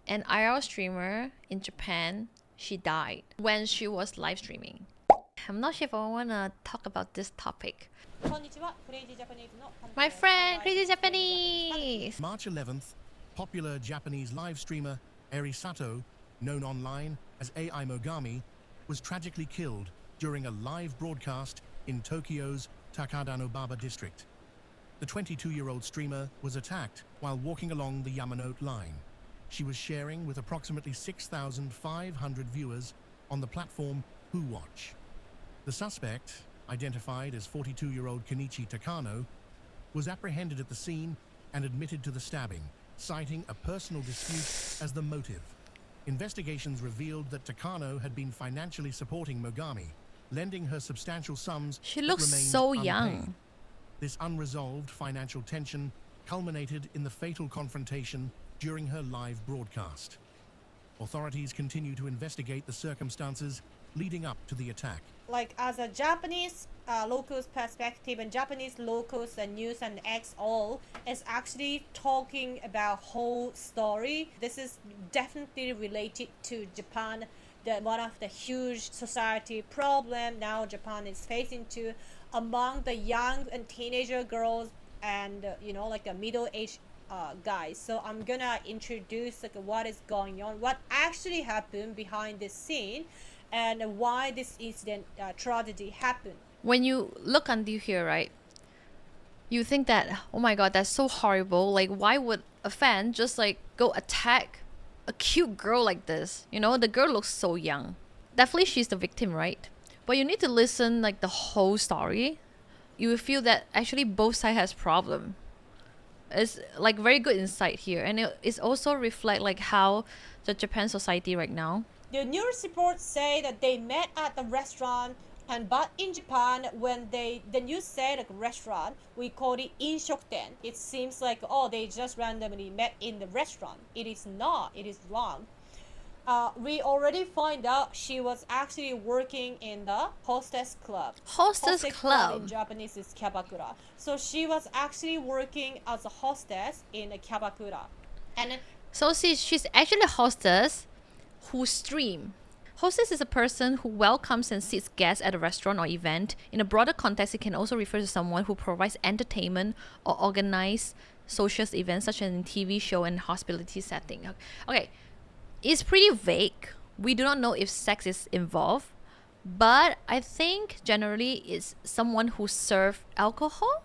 an IRL streamer in Japan, she died when she was live streaming. I'm not sure if I want to talk about this topic. My friend, Crazy Japanese! March 11th, popular Japanese live streamer Eri Sato, known online as AI Mogami, was tragically killed during a live broadcast in Tokyo's Takadanobaba district. The 22-year-old streamer was attacked while walking along the Yamanote line. She was sharing with approximately 6,500 viewers on the platform WhoWatch. The suspect, identified as 42-year-old Kenichi Takano, was apprehended at the scene and admitted to the stabbing, citing a personal dispute as the motive. Investigations revealed that Takano had been financially supporting Mogami, lending her substantial sums. She that looks remained so unpaid. young. This unresolved financial tension culminated in the fatal confrontation during her live broadcast. Authorities continue to investigate the circumstances leading up to the attack. Like as a Japanese locals perspective, and Japanese locals and news and X all is actually talking about whole story. This is definitely related to Japan, one of the huge society problem now Japan is facing to among the young and teenager girls and like the middle-aged guys. So I'm gonna introduce like what is going on, what actually happened behind this scene, and why this incident tragedy happened. When you look until here, right, you think that, oh my god, that's so horrible. Like, why would a fan just like go attack a cute girl like this? The girl looks so young. Definitely she's the victim, right? But you need to listen like the whole story. You will feel that actually both sides has problem. It's like very good insight here, and it's also reflect like how the Japan society right now. The news reports say that they met at the restaurant, but in Japan, when the news say like restaurant, we call it inshokuten. It seems like they just randomly met in the restaurant. It is not. It is wrong. We already find out she was actually working in the hostess club. Hostess club in Japanese is kyabakura. So she was actually working as a hostess in a kyabakura. And so she's actually a hostess who stream. Hostess is a person who welcomes and seats guests at a restaurant or event. In a broader context, it can also refer to someone who provides entertainment or organize social events such as in TV show and hospitality setting. Okay, it's pretty vague. We do not know if sex is involved, but I think generally it's someone who serves alcohol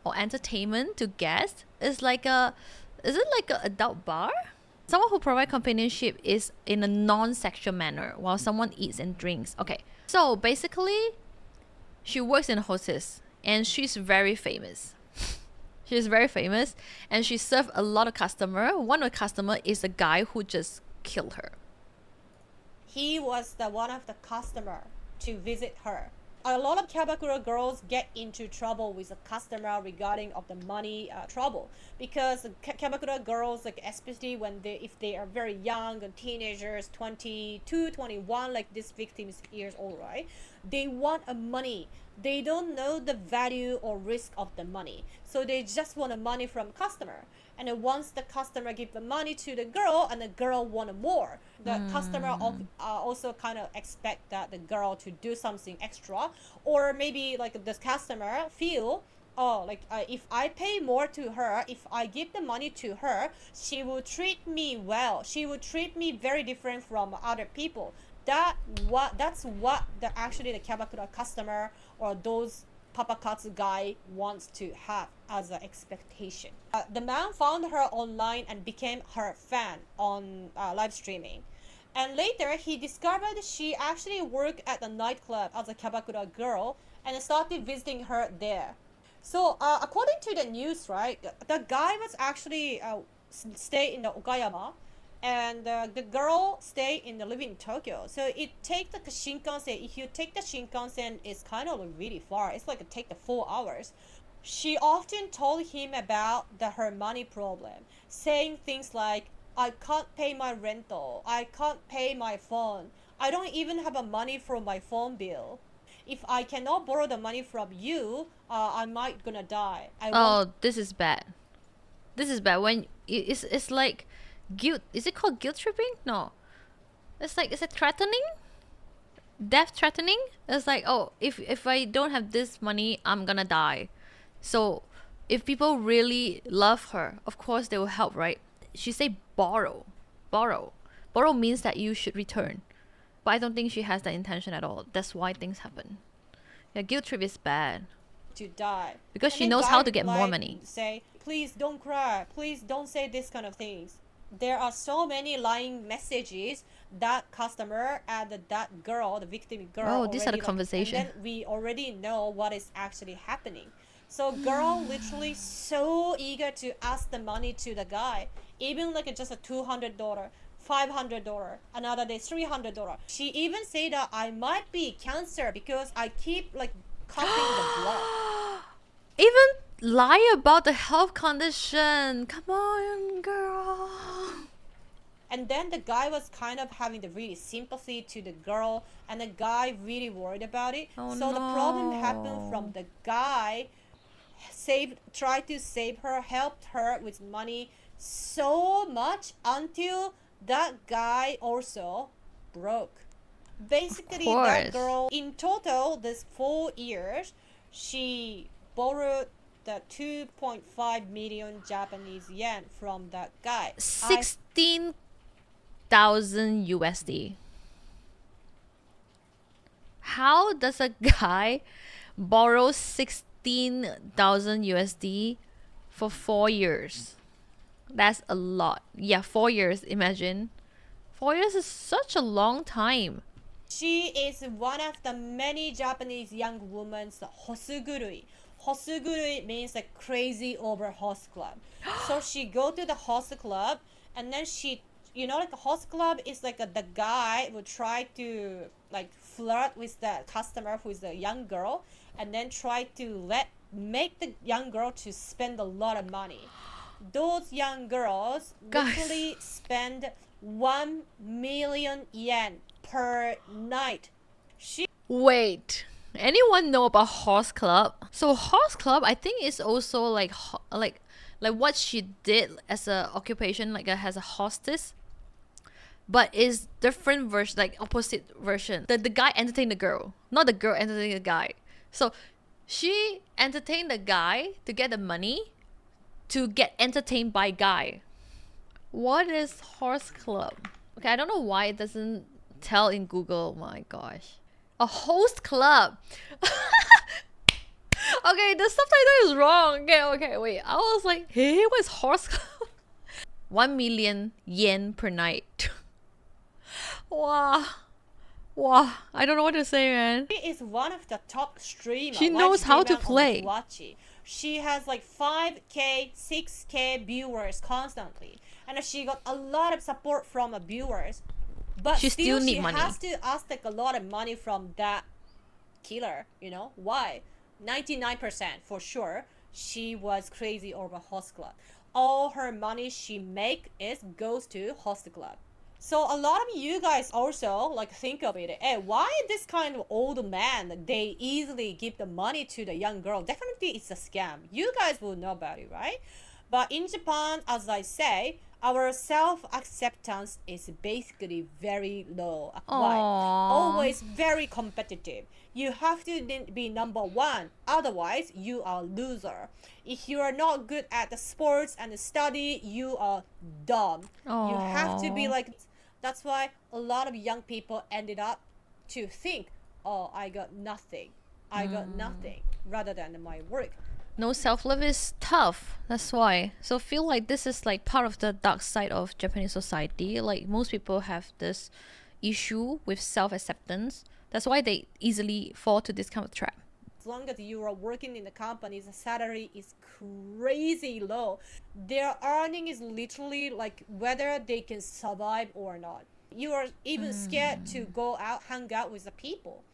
or entertainment to guests. Is it like an adult bar? Someone who provides companionship is in a non-sexual manner while someone eats and drinks. Okay, so basically, she works in a hostess and she's very famous. She's very famous and she serves a lot of customers. One of the customers is a guy who just killed her. He was one of the customer to visit her. A lot of kyabakura girls get into trouble with a customer regarding of the money trouble, because kyabakura girls, like especially if they are very young and teenagers, 22, 21, like this victim is years old, right? They want a money. They don't know the value or risk of the money, so they just want a money from customer. And then once the customer give the money to the girl and the girl want more, the customer also kind of expect that the girl to do something extra, or maybe like the customer feel, if I pay more to her, if I give the money to her, she will treat me well. She will treat me very different from other people. That's what the kyabakura customer or those papakatsu guy wants to have as an expectation. The man found her online and became her fan on live streaming. And later, he discovered she actually worked at the nightclub as a kyabakura girl and started visiting her there. So, according to the news, right, the guy was actually stay in the Okayama, and the girl stay in the living in Tokyo. So it takes the Shinkansen. If you take the Shinkansen, it's kind of really far. It's like it take the 4 hours. She often told him about her money problem, saying things like, I can't pay my rental, I can't pay my phone, I don't even have a money for my phone bill. If I cannot borrow the money from you, I might gonna die. This is bad. This is bad. When it's like guilt. Is it called guilt tripping? No. It's like, is it threatening? Death threatening? It's like, oh, if I don't have this money, I'm gonna die. So if people really love her, of course they will help, right? She say borrow. Borrow means that you should return. But I don't think she has that intention at all. That's why things happen. Yeah, guilt trip is bad. To die. Because And she then knows guy how to get like more money. say, please don't cry. Please don't say this kind of things. There are so many lying messages that customer and that girl, the victim girl. Oh, these are the already, conversation. and then we already know what is actually happening. So girl literally so eager to ask the money to the guy, even like just a $200, $500, another day $300. She even say that I might be cancer because I keep like coughing the blood. Even lie about the health condition. Come on, girl. And then the guy was kind of having the really sympathy to the girl, and the guy really worried about it. Oh, so the problem no. happened from the guy tried to save her, helped her with money so much until that guy also broke. Basically, that course. girl, in total, this 4 years, she borrowed the 2.5 million Japanese yen from that guy. 16,000 USD. How does a guy borrow 16,000 USD for 4 years? That's a lot. Yeah, 4 years, imagine. 4 years is such a long time. She is one of the many Japanese young women, hosugurui. Hosugurui means like crazy over host club. So she go to the host club, and then she, like a host club is like the guy would try to like flirt with the customer who is a young girl, and then try to make the young girl to spend a lot of money. Those young girls Guys. literally spend 1 million yen per night. Wait, anyone know about horse club? So horse club, I think is also like like what she did as a occupation, like as a hostess, but is different version, like opposite version. The guy entertained the girl, not the girl entertaining the guy. So she entertained the guy to get the money to get entertained by guy. What is horse club? Okay, I don't know why it doesn't tell in Google. My gosh. A host club. Okay, the subtitle is wrong. Okay, wait. I was like, hey, what's horse club? 1 million yen per night. Wow. I don't know what to say, man. She is one of the top streamers. She knows how to play. She has like 5K, 6K viewers constantly. And she got a lot of support from viewers. But She still need she money. has to ask like a lot of money from that killer, Why? 99% for sure she was crazy over host club. All her money she goes to host club. So a lot of you guys also like think of it. Hey, why this kind of old man, they easily give the money to the young girl? Definitely it's a scam. You guys will know about it, right? But in Japan, as I say, our self-acceptance is basically very low. Why? Aww. Always very competitive. You have to be number one. Otherwise, you are loser. If you are not good at the sports and the study, you are dumb. You have to be Aww. like... That's why a lot of young people ended up to think, oh, I got nothing. I got nothing, rather than my work. No self-love is tough. That's why. So feel like this is like part of the dark side of Japanese society. Like most people have this issue with self-acceptance. That's why they easily fall to this kind of trap. As long as you are working in the company, the salary is crazy low. Their earning is literally like whether they can survive or not. You are even scared to go out, hang out with the people,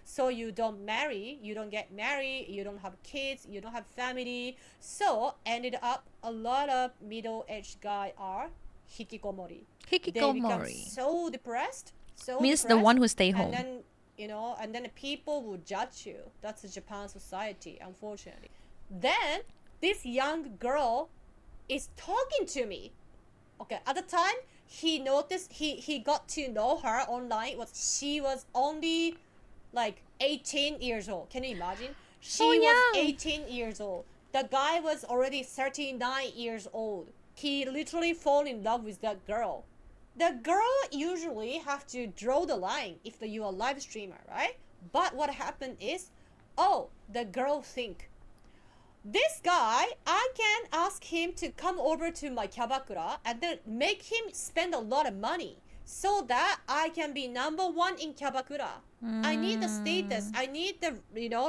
So you don't marry, you don't get married, you don't have kids, you don't have family. So ended up a lot of middle-aged guys are hikikomori. They become Hikikomori so depressed. means the one who stay home. And then and then the people will judge you. That's the Japan society, unfortunately. Then this young girl is talking to me. Okay, at the time he noticed he got to know her online was she was only like 18 years old. Can you imagine? So She was young. 18 years old. The guy was already 39 years old. He literally fall in love with that girl. The girl usually have to draw the line if you are a live streamer, right? But what happened is, oh, the girl think, this guy, I can ask him to come over to my kyabakura and then make him spend a lot of money so that I can be number one in kyabakura. I need the status. I need the,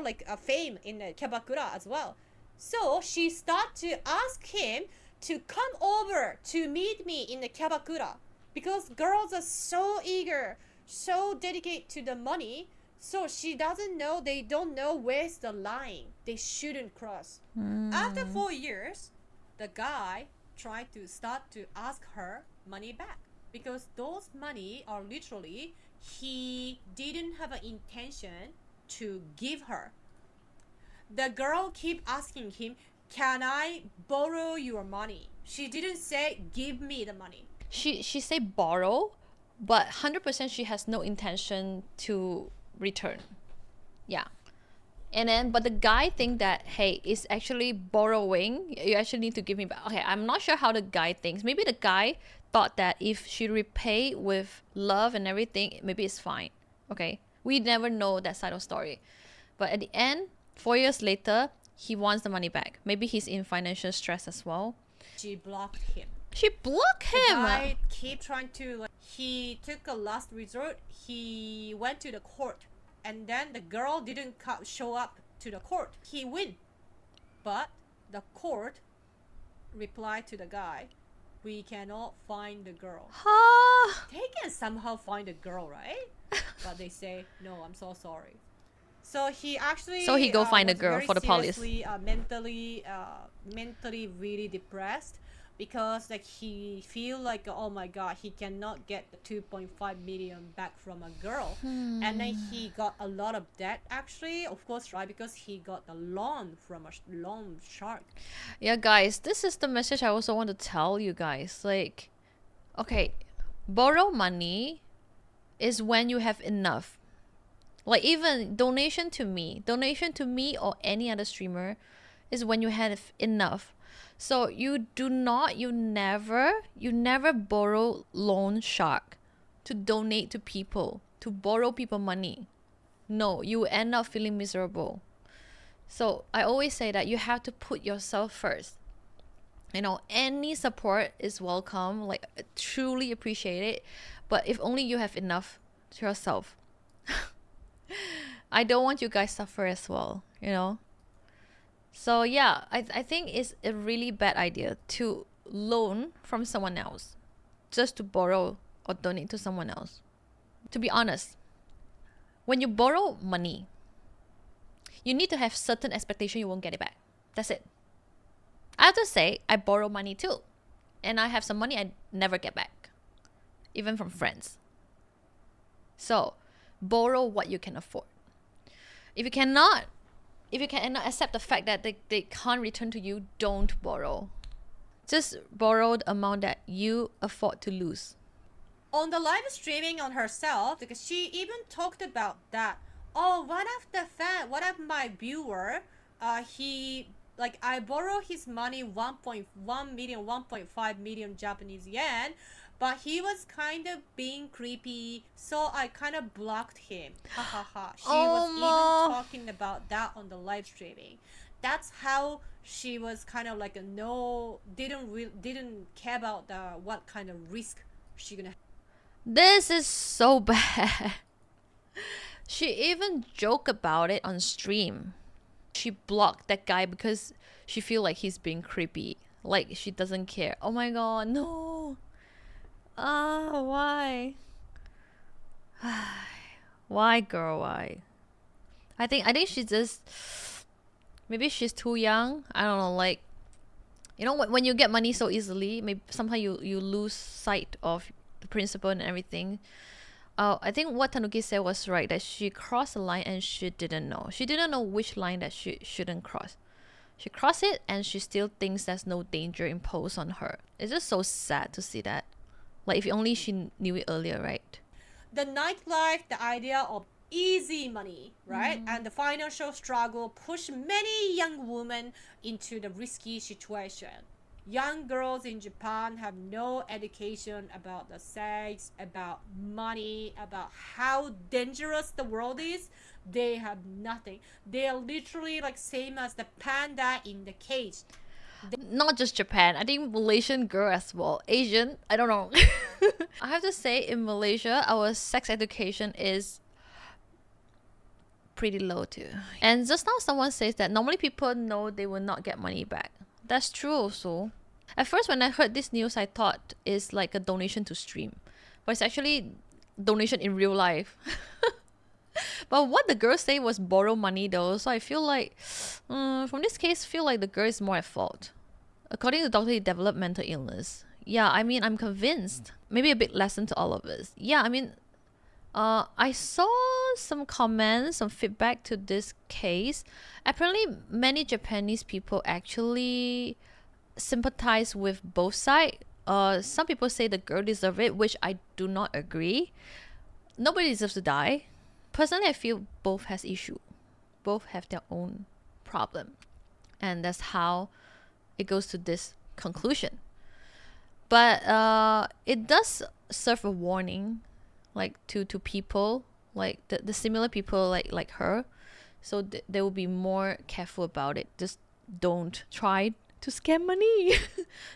like a fame in the kyabakura as well. So she start to ask him to come over to meet me in the kyabakura because girls are so eager, so dedicated to the money. So she doesn't know, they don't know where's the line they shouldn't cross. After 4 years, the guy tried to start to ask her money back because those money are literally he didn't have an intention to give her. The girl keep asking him, can I borrow your money? She didn't say give me the money. She say borrow, but 100% she has no intention to return. Yeah. And then but the guy think that, hey, it's actually borrowing, you actually need to give me back. Okay, I'm not sure how the guy thinks. Maybe the guy thought that if she repay with love and everything, maybe it's fine. Okay, we never know that side of story. But at the end, 4 years later, he wants the money back. Maybe he's in financial stress as well. She blocked him. She blocked him. The guy keep trying to, he took a last resort. He went to the court, and then the girl didn't show up to the court. He win, but the court replied to the guy, we cannot find the girl. Huh? They can somehow find the girl, right? But they say, no, I'm so sorry. So he actually go find a was girl very for the police. seriously, mentally really depressed because like he feel like, oh my god, he cannot get the 2.5 million back from a girl. And then he got a lot of debt actually, of course, right? Because he got a loan from a loan shark. Yeah, guys, this is the message I also want to tell you guys. Like, okay, borrow money is when you have enough. Like even donation to me or any other streamer is when you have enough. So you never borrow loan shark to donate to people, to borrow people money. No, you end up feeling miserable. So I always say that you have to put yourself first. Any support is welcome, like truly appreciate it. But if only you have enough to yourself. I don't want you guys suffer as well, So yeah, I think it's a really bad idea to loan from someone else just to borrow or donate to someone else. To be honest, when you borrow money, you need to have certain expectation you won't get it back. That's it. I have to say, I borrow money too. And I have some money I never get back, even from friends. So borrow what you can afford. If you cannot accept the fact that they can't return to you, don't borrow. Just borrow the amount that you afford to lose. On the live streaming on herself, because she even talked about that. Oh, one of my viewer, I borrow his money 1.1 million, 1.5 million Japanese yen, but he was kind of being creepy, so I kind of blocked him. Ha ha ha. She was even talking about that on the live streaming. That's how she was kind of like didn't care about what kind of risk she gonna have. This is so bad. She even joked about it on stream. She blocked that guy because she feel like he's being creepy. Like she doesn't care. Oh my god, no. Why? Why, girl? Why? I think she's just, maybe she's too young. I don't know. Like, when you get money so easily, maybe somehow you lose sight of the principle and everything. I think what Tanuki said was right, that she crossed the line and she didn't know. She didn't know which line that she shouldn't cross. She crossed it and she still thinks there's no danger imposed on her. It's just so sad to see that. Like, if only she knew it earlier, right? The nightlife, the idea of easy money, right? And the financial struggle push many young women into the risky situation. Young girls in Japan have no education about the sex, about money, about how dangerous the world is. They have nothing. They are literally like same as the panda in the cage. Not just Japan, I think Malaysian girl as well. Asian, I don't know. I have to say, in Malaysia, our sex education is pretty low too. And just now someone says that normally people know they will not get money back. That's true also. At first when I heard this news, I thought it's like a donation to stream. But it's actually donation in real life. But what the girl say was borrow money though, so I feel like from this case, feel like the girl is more at fault. According to the doctor, he developed mental illness. Yeah, I mean, I'm convinced. Maybe a big lesson to all of us. Yeah, I mean, I saw some comments, some feedback to this case. Apparently, many Japanese people actually sympathize with both sides. Some people say the girl deserves it, which I do not agree. Nobody deserves to die. Personally, I feel both has issue. Both have their own problem. And that's how it goes to this conclusion. But it does serve a warning, like to people, like the similar people like her. So they will be more careful about it. Just don't try to scam money.